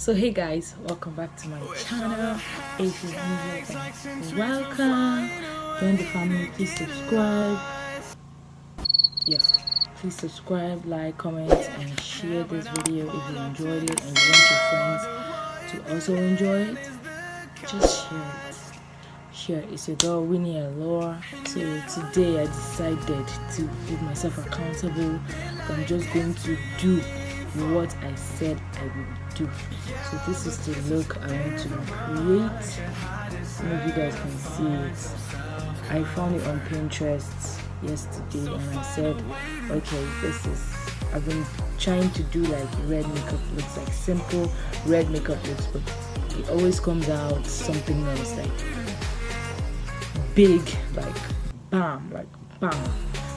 So hey guys, welcome back to my channel. If you're new here, then welcome. Join the family. Please subscribe. Yeah, please subscribe, like, comment, and share this video if you enjoyed it and you want your friends to also enjoy it. Just share it. Sure, it's your girl Winnie Alora. So today I decided to hold myself accountable. I'm just going to do what I said I would do. So this is the look I want to create. Maybe you guys can see it. I found it on Pinterest yesterday and I said, okay, I've been trying to do like red makeup looks, like simple red makeup looks, but it always comes out something else, like big, like bam.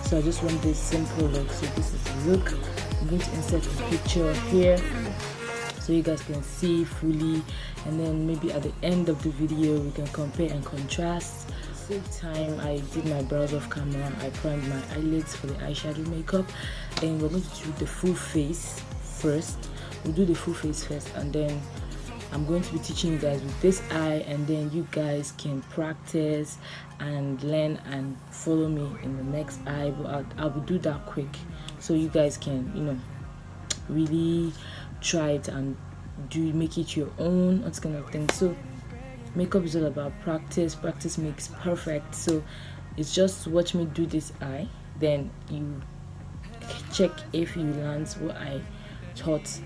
So I just want this simple look. So this is the look. I'm going to insert a picture here so you guys can see fully, and then maybe at the end of the video we can compare and contrast. Same time I did my brows off camera. I primed my eyelids for the eyeshadow makeup, and we're going to do the full face first. We'll do the full face first, and then I'm going to be teaching you guys with this eye, and then you guys can practice and learn and follow me in the next eye. But I will do that quick so you guys can, really try it and make it your own, that kind of thing. So makeup is all about practice. Practice makes perfect. So it's just watch me do this eye, then you check if you learned what I taught,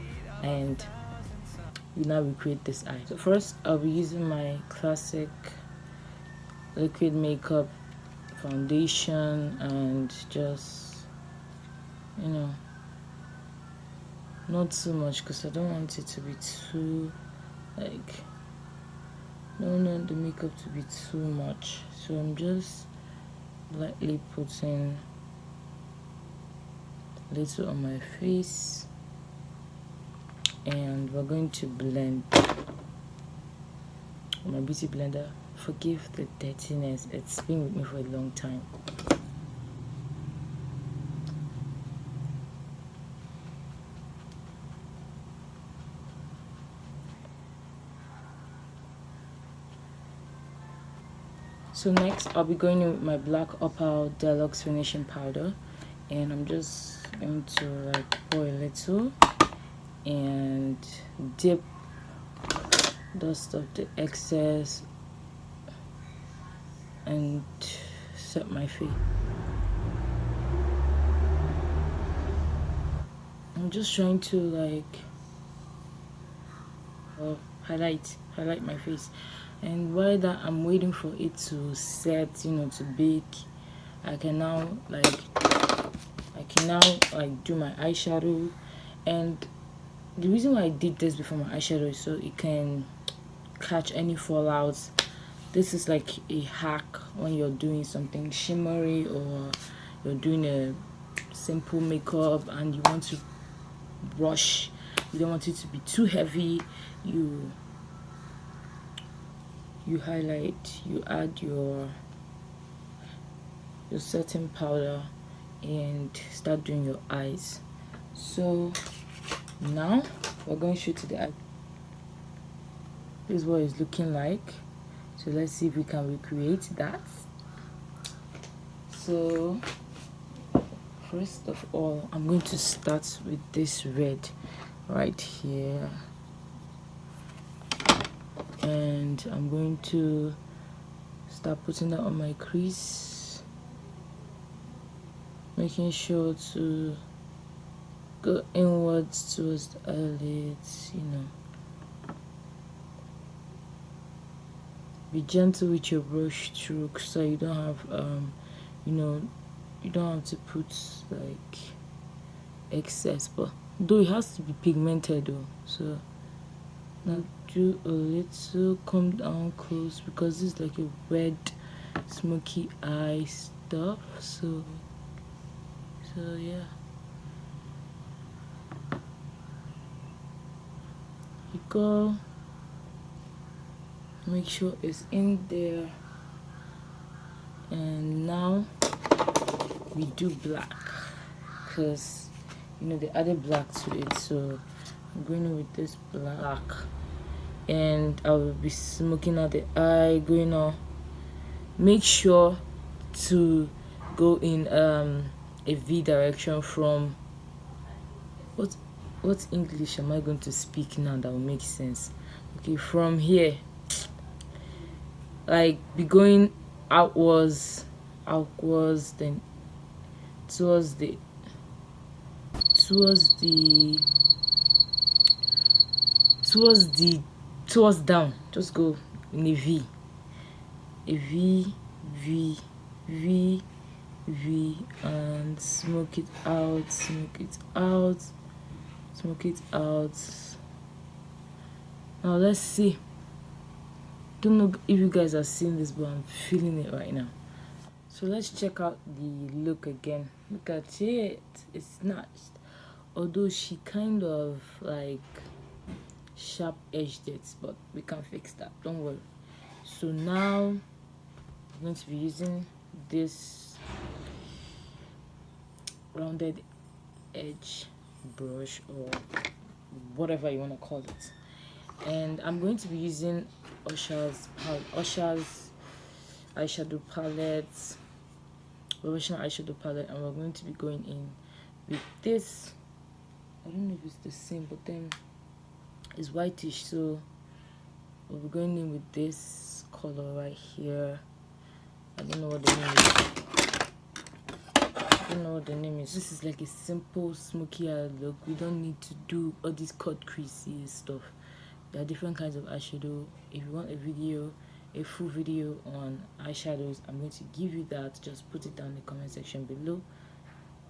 and you now recreate this eye. So first I'll be using my classic liquid makeup foundation, and just not too much because I don't want it to be too don't want the makeup to be too much. So I'm just lightly putting a little on my face, and we're going to blend with my beauty blender. Forgive the dirtiness, it's been with me for a long time. So next I'll be going in with my black opal deluxe finishing powder, and I'm just going to pour a little and dip dust off the excess and set my face. I'm just trying to highlight my face, and while that I'm waiting for it to set, to bake, I can now do my eyeshadow. And the reason why I did this before my eyeshadow is so it can catch any fallouts. This is like a hack when you're doing something shimmery or you're doing a simple makeup and you want to brush, you don't want it to be too heavy. You highlight, you add your setting powder and start doing your eyes. So now we're going straight to the eye. This is what it's looking like. So let's see if we can recreate that. So first of all, I'm going to start with this red right here, and I'm going to start putting that on my crease, making sure to go inwards towards the eyelids. Be gentle with your brush stroke so you don't have you don't have to put excess, but though it has to be pigmented though. So now do a little, come down close because this is like a red smoky eye stuff. So yeah, you go, make sure it's in there, and now we do black because they added black to it. So I'm going in with this black, and I will be smoking out the eye, going on. Make sure to go in a V direction from what English am I going to speak now that will make sense? Okay, from here, like be going outwards, then towards down. Just go in a V, V, V, and smoke it out. Now let's see. Don't know if you guys are seeing this, but I'm feeling it right now. So let's check out the look again. Look at it, it's snatched. Although she kind of like sharp edged it, but we can fix that, don't worry. So now I'm going to be using this rounded edge brush, or whatever you want to call it, and I'm going to be using Usha's eyeshadow palette, professional eyeshadow palette, and we're going to be going in with this. I don't know if it's the same, but then it's whitish, so we'll be going in with this color right here. I don't know what the name is. This is like a simple smoky eye look. We don't need to do all this cut creasy stuff. There are different kinds of eyeshadow. If you want a full video on eyeshadows, I'm going to give you that. Just put it down in the comment section below,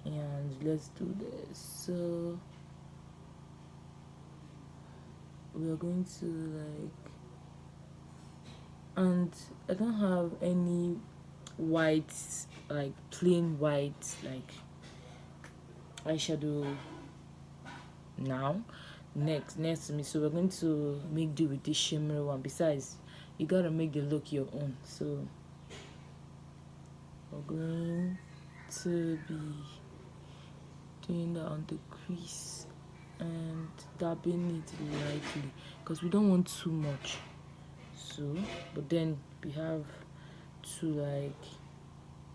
and let's do this. So we are going to and I don't have any white, like plain white like eyeshadow now next to me, so we're going to make do with this shimmery one. Besides, you gotta make the look your own, so we're going to be doing that on the crease and dabbing it lightly because we don't want too much. So but then we have to like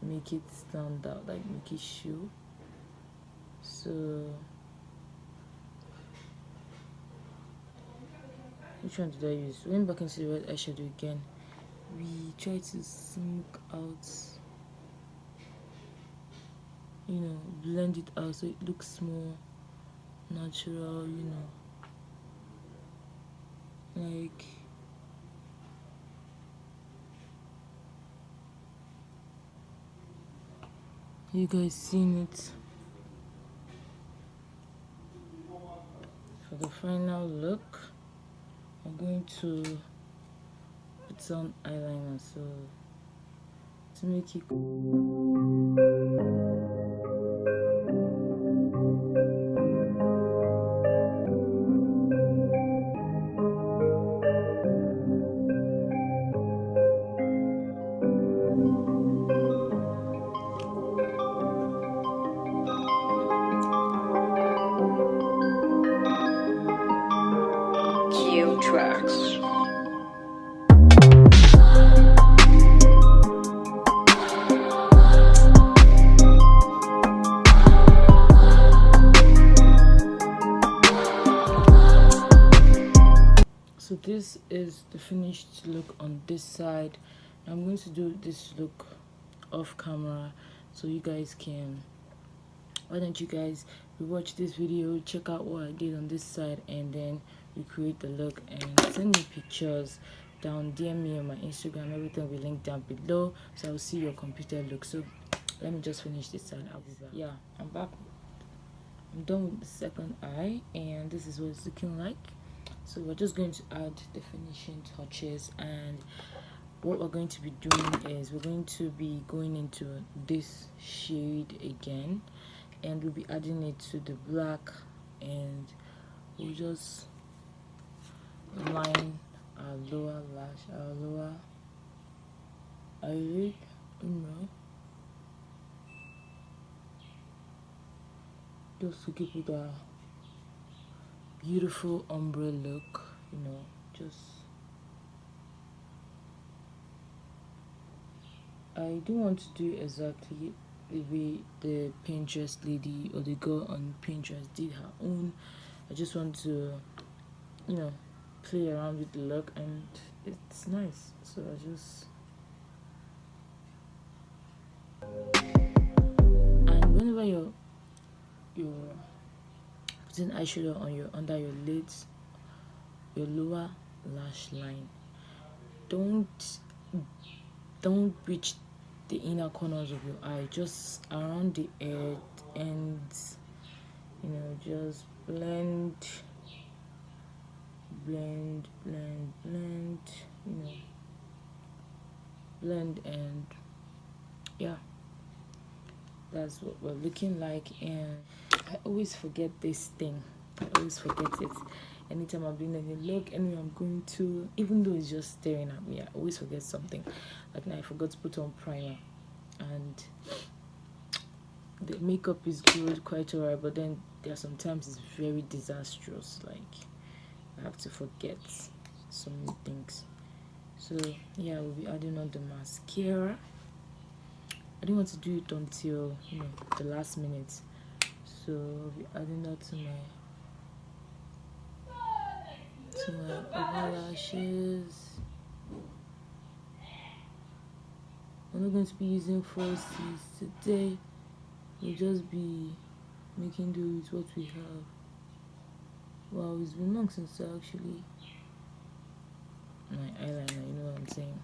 make it stand out, like make it show. So which one did I use? Went back into the red eyeshadow again. We try to smoke out, you know, blend it out so it looks more natural, you know, like you guys seen it. For the final look, I'm going to put on eyeliner, so to make it tracks. So this is the finished look on this side. I'm going to do this look off camera so you guys can, why don't you guys rewatch this video, check out what I did on this side, and then recreate the look and send me pictures down, DM me on my Instagram. Everything will be linked down below, so I'll see your completed look. So let me just finish this side. I'll be back. Yeah, I'm back. I'm done with the second eye, and this is what it's looking like. So we're just going to add the finishing touches, and what we're going to be doing is we're going to be going into this shade again, and we'll be adding it to the black, and we'll just line our lower lash, our lower eyelid, just to give it a beautiful ombre look, you know, just I don't want to do exactly the way the Pinterest lady or the girl on Pinterest did her own. I just want to, you know, play around with the look, and it's nice. So I just, and whenever you're putting eyeshadow on your under your lids, your lower lash line, don't reach the inner corners of your eye, just around the ends, you know, just blend, you know, blend, and yeah, that's what we're looking like. And I always forget this thing. I always forget it. Anytime I'm doing any look, anywhere I'm going to, even though it's just staring at me, I always forget something. Like now I forgot to put on primer, and the makeup is good, quite alright, but then there are sometimes it's very disastrous. Like I have to forget so many things. So yeah, we'll be adding on the mascara. I didn't want to do it until, you know, the last minute, so I'll be adding that to my eyelashes. I'm not going to be using falsies today. We'll just be making do with what we have. Wow, it's been long since I actually my eyeliner, you know what I'm saying.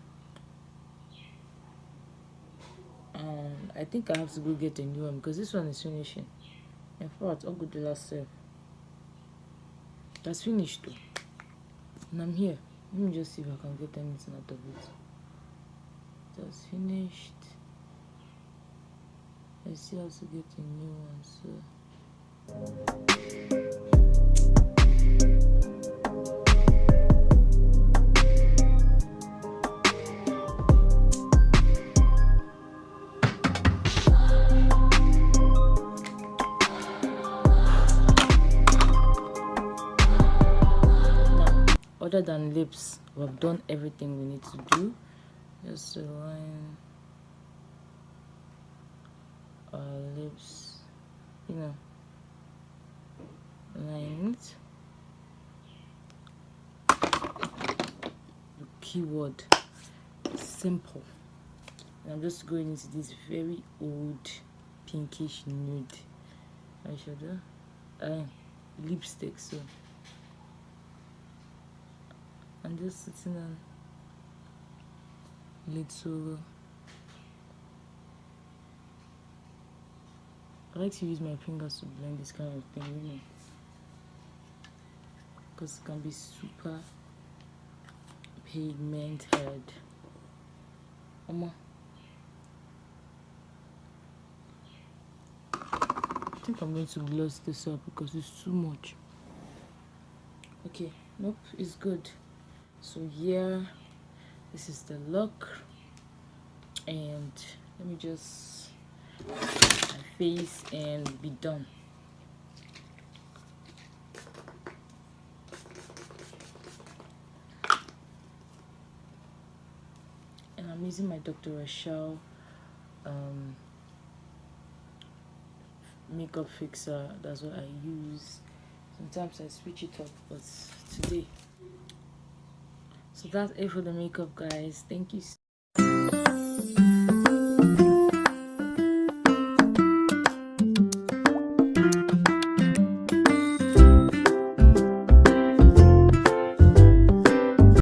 I think I have to go get a new one because this one is finishing. In fact, I'll go the last set. That's finished though. And I'm here. Let me just see if I can get anything out of it. That's finished. I still have to get a new one, so other than lips, we've done everything we need to do. Just to line our lips, you know, line it. The keyword simple. And I'm just going into this very old pinkish nude eyeshadow, lipstick. So I'm just sitting on little. I like to use my fingers to blend this kind of thing, you know, because it can be super pigmented. I think I'm going to gloss this up because it's too much. Okay, nope, it's good. So yeah, this is the look, and let me just my face and be done. And I'm using my Dr. Rochelle makeup fixer. That's what I use. Sometimes I switch it up, but today. So that's it for the makeup, guys. Thank you.